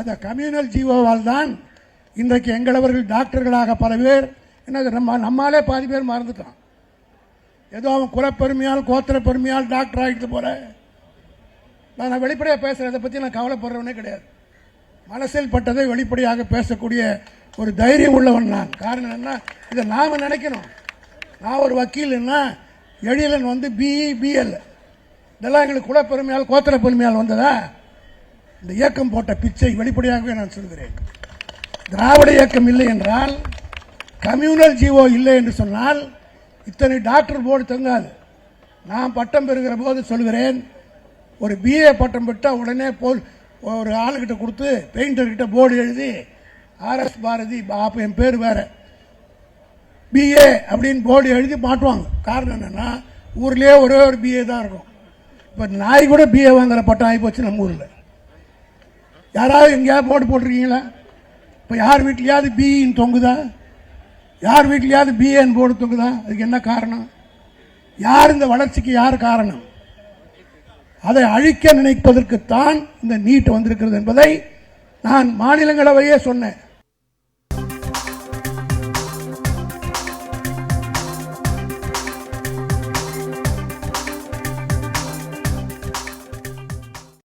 அந்த கம்யூனல் ஜீவோவால் தான் இன்றைக்கு எங்களவர்கள் டாக்டர்களாக பல பேர் என்ன நம்மாலே பாதி பேர் மறந்துட்டான். ஏதோ அவன் குலப்பெருமையால் கோத்திர பெருமையால் டாக்டர் ஆகிட்டு போற. நான் வெளிப்படையாக பேசுறதை பற்றி நான் கவலைப்படுறவனே கிடையாது. மனசில் பட்டதை வெளிப்படையாக பேசக்கூடிய ஒரு தைரியம் உள்ளவன் நான். காரணம் என்ன, இதை நாம நினைக்கணும். நான் ஒரு வக்கீல்னா எழிலன் வந்து பிஇ பிஎல் இதெல்லாம் எங்களுக்கு குலப்பெருமையால் கோத்திர பெருமையால் வந்ததா? இந்த இயக்கம் போட்ட பிச்சை வெளிப்படையாகவே நான் சொல்கிறேன். திராவிட இயக்கம் இல்லை என்றால், கம்யூனல் ஜீவோ இல்லை என்று சொன்னால் இத்தனை டாக்டர் போர்டு தங்காது. நான் பட்டம் பெறுகிற போது சொல்கிறேன், ஒரு பிஏ பட்டம் பெற்றால் உடனே போல் ஒரு ஆளுகிட்ட கொடுத்து பெயிண்டர்கிட்ட போர்டு எழுதி RS பாரதி, அப்போ என் பேர் வேற, பிஏ அப்படின்னு போர்டு எழுதி மாட்டுவாங்க. காரணம் என்னன்னா ஊர்லேயே ஒரே ஒரு பிஏ தான் இருக்கும். இப்போ நாய் கூட பிஏ வாங்குற பட்டம் ஆகி போச்சு நம்ம ஊரில். யாராவது எங்கேயாவது போர்டு போட்டிருக்கீங்களா? இப்போ யார் வீட்லையாவது பிஇன்னு தொங்குதா? யார் வீட்லையாவது பிஏன்னு போர்டு தொங்குதா? அதுக்கு என்ன காரணம்? யார் இந்த வளர்ச்சிக்கு யார் காரணம்? அதை அழிக்க நினைப்பதற்குத்தான் இந்த நீட் வந்திருக்கிறது என்பதை நான் மாநிலங்களவையே சொன்னேன்.